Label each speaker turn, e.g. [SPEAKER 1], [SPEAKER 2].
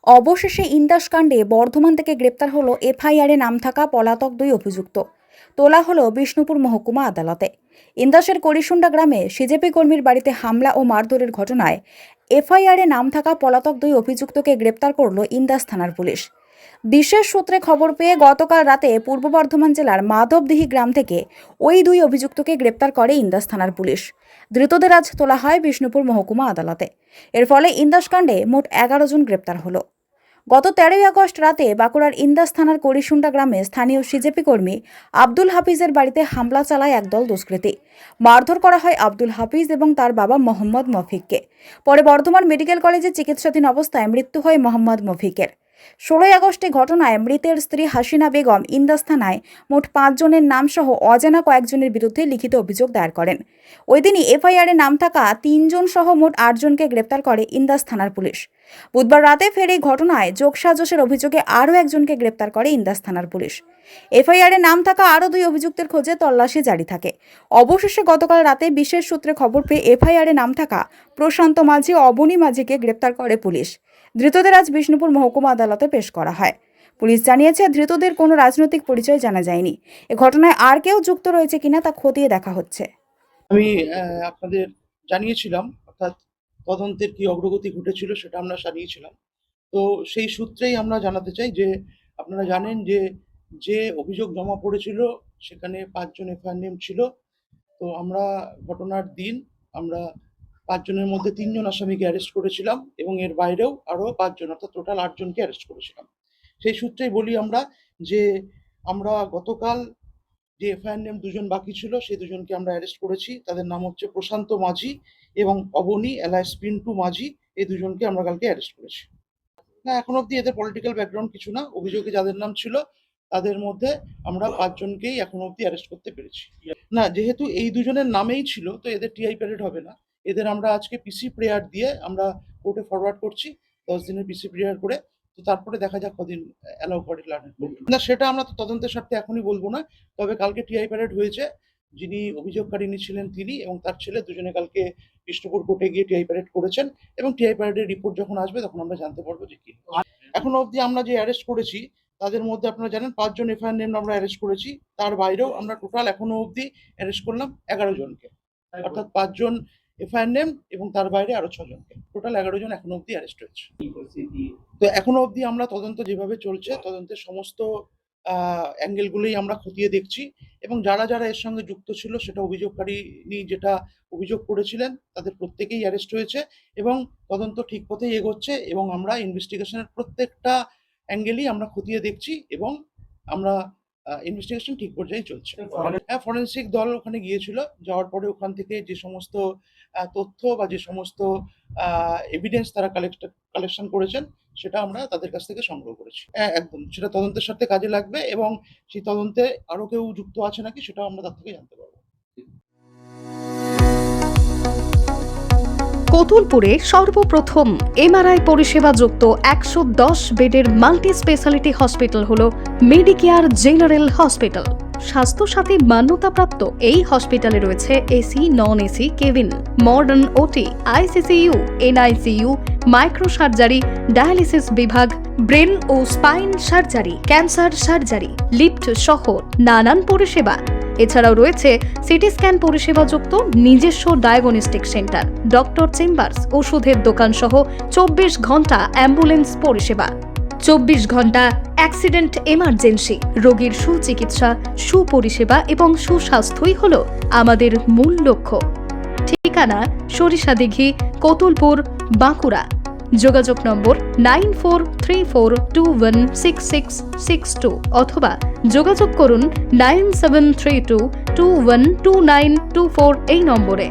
[SPEAKER 1] অবশেষে ইন্দাস কাণ্ডে বর্ধমান থেকে গ্রেপ্তার হলো এফআইআরে নাম থাকা পলাতক 2 অভিযুক্ত। তোলা হলো বিষ্ণুপুর মহকুমা আদালতে। ইন্দাসের করিসুন্ডা গ্রামে সিজেপি কর্মীর বাড়িতে হামলা ও মারধরের ঘটনায় এফআইআরে নাম থাকা পলাতক 2 অভিযুক্তকে গ্রেপ্তার করল ইন্দাস থানার পুলিশ। বিশেষ সূত্রে খবর পেয়ে গতকাল রাতে পূর্ব বর্ধমান জেলার মাধবদিহি গ্রাম থেকে ওই 2 অভিযুক্তকে গ্রেপ্তার করে ইন্দাস থানার পুলিশ। ধৃতদের আজ তোলা হয় বিষ্ণুপুর মহকুমা আদালতে। এর ফলে ইন্দাস কাণ্ডে মোট 11 জন গ্রেপ্তার হলো। গত 13 আগস্ট রাতে বাঁকুড়ার ইন্দাস থানার করিসুন্ডা গ্রামে স্থানীয় সিজেপি কর্মী আব্দুল হাফিজের বাড়িতে হামলা চালায় একদল দুষ্কৃতী। মারধর করা হয় আব্দুল হাফিজ এবং তার বাবা মোহাম্মদ মফিককে। পরে বর্ধমান মেডিকেল কলেজে চিকিৎসাধীন অবস্থায় মৃত্যু হয় মোহাম্মদ মফিকের। 16 আগস্টে ঘটনায় মৃতের স্ত্রী হাসিনা বেগম ইন্দাস থানায় মোট 5 জনের নাম সহ অজানা কয়েকজনের বিরুদ্ধে লিখিত অভিযোগ দায়ের করেন। ওই দিনই এফআইআরে নাম থাকা 3 জন সহ মোট 8 জনকে গ্রেপ্তার করে ইন্দাস থানার পুলিশ। বুধবার রাতে ফের এই ঘটনায় যোগসাজশের অভিযোগে আরও একজনকে গ্রেপ্তার করে ইন্দাস থানার পুলিশ। এফআইআরে নাম থাকা আরও 2 অভিযুক্তের খোঁজে তল্লাশি জারি থাকে। অবশেষে গতকাল রাতে বিশেষ সূত্রে খবর পেয়ে এফআইআরে নাম থাকা প্রশান্ত মাঝি ও অবনী মাঝিকে গ্রেপ্তার করে পুলিশ। ধৃতদের আজ বিষ্ণুপুর মহকুমা আদালতে পেশ করা হয়। পুলিশ জানিয়েছে ধৃতদের কোনো রাজনৈতিক পরিচয় জানা যায়নি। এ ঘটনায় আর কেউ যুক্ত রয়েছে কিনা তা খতিয়ে দেখা হচ্ছে।
[SPEAKER 2] আমি আপনাদের জানিয়েছিলাম, অর্থাৎ তদন্তের কি অগ্রগতি ঘটেছিল সেটা আমরা জানিয়েছিলাম। তো সেই সূত্রেই আমরা জানাতে চাই যে আপনারা জানেন যে অভিযোগ জমা পড়েছিল সেখানে 5 জন এফআইআর নেম ছিল। তো আমরা ঘটনার দিন আমরা 5 জনের মধ্যে 3 জন আসামিকে অ্যারেস্ট করেছিলাম এবং এর বাইরেও আরও 5 জন, অর্থাৎ টোটাল 8 জনকে অ্যারেস্ট করেছিলাম। সেই সূত্রেই বলি আমরা গতকাল যে এফআইআর নেম 2 জন বাকি ছিল সেই 2 জনকে আমরা অ্যারেস্ট করেছি। তাদের নাম হচ্ছে প্রশান্ত মাঝি এবং অবনী এলাইস পিন্টু মাঝি। এই 2 জনকে আমরা কালকে অ্যারেস্ট করেছি। না, এখন অবধি এদের পলিটিক্যাল ব্যাকগ্রাউন্ড কিছু না। অভিযোগে যাদের নাম ছিল তাদের মধ্যে আমরা 5 জনকেই এখন অবধি অ্যারেস্ট করতে পেরেছি। না, যেহেতু এই 2 জনের নামেই ছিল তো এদের টিআই প্যারেড হবে না। এদের আমরা আজকে পিসি প্রেয়ার দিয়ে আমরা কোর্টে ফরওয়ার্ড করছি। 10 দিনের পিসি প্রেয়ার করে তো তারপরে দেখা যাক কদিন অ্যালাউ করে লার্নের কোর্ট। না, সেটা আমরা তো তদন্তের স্বার্থে এখনই বলবো না। তবে কালকে টিআই প্যারেড হয়েছে। যিনি অভিযোগকারিনী ছিলেন তিনি এবং তার ছেলে দুজনে কালকে বিষ্ণুপুর কোর্টে গিয়ে টিআই প্যারেড করেছেন এবং টিআই প্যারেডের রিপোর্ট যখন আসবে তখন আমরা জানতে পারবো যে কি। এখন অবধি আমরা যে অ্যারেস্ট করেছি তাদের মধ্যে আপনারা জানেন 5 জন এফআইআর নেম আমরা অ্যারেস্ট করেছি। তার বাইরেও আমরা টোটাল এখনো অবধি অ্যারেস্ট করলাম 11 জনকে, অর্থাৎ 5 জন এফআইআর নেম এবং তার বাইরে আরো 6 জনকে, টোটাল 11 জন এখনো অবধি অ্যারেস্ট হয়েছে। তো এখনো অবধি আমরা তদন্ত যেভাবে চলছে তদন্তের সমস্ত অ্যাঙ্গেলগুলোই আমরা খতিয়ে দেখছি এবং যারা যারা এর সঙ্গে যুক্ত ছিল সেটা অভিযোগকারিনী যেটা অভিযোগ করেছিলেন তাদের প্রত্যেকেই অ্যারেস্ট হয়েছে এবং তদন্ত ঠিক পথেই এগোচ্ছে এবং আমরা ইনভেস্টিগেশনের প্রত্যেকটা অ্যাঙ্গেলই আমরা খতিয়ে দেখছি এবং আমরা ইনভেস্টিগেশন ঠিক পর্যায়ে চলছে। হ্যাঁ, ফরেন্সিক দল ওখানে গিয়েছিল। যাওয়ার পরে ওখান থেকে যে সমস্ত তথ্য বা যে সমস্ত এভিডেন্স তারা কালেকশন করেছেন সেটা আমরা তাদের কাছ থেকে সংগ্রহ করেছি। একদম সেটা তদন্তের সাথে কাজে লাগবে এবং সেই তদন্তে আরো কেউ যুক্ত আছে নাকি সেটাও আমরা তার থেকে জানতে পারবো।
[SPEAKER 3] কতুলপুরে সর্বপ্রথম এমআরআই পরিষেবা যুক্ত 110 বেডের মাল্টি স্পেশালিটি হসপিটাল হল মেডিকেয়ার জেনারেল হসপিটাল। স্বাস্থ্যসাথী মান্যতাপ্রাপ্ত এই হসপিটালে রয়েছে AC, non AC cabin, modern OT, ICCU, NICU, micro surgery, dialysis বিভাগ, ব্রেন ও spine surgery, cancer surgery, lift সহ নানান পরিষেবা। এছাড়াও রয়েছে সিটি স্ক্যান পরিষেবা যুক্ত নিজস্ব ডায়াগনস্টিক সেন্টার, ডক্টর চেম্বার্স, ওষুধের দোকান সহ 24 ঘন্টা অ্যাম্বুলেন্স পরিষেবা। 24 ঘন্টা অ্যাক্সিডেন্ট এমার্জেন্সি, রোগীর সুচিকিৎসা, সুপরিষেবা এবং সুস্বাস্থ্যই হল আমাদের মূল লক্ষ্য। ঠিকানা সরিষাদিঘি, কতুলপুর, বাঁকুড়া। যোগাযোগ নম্বর 9434216662 অথবা যোগাযোগ করুন 9732212924 এই নম্বরে।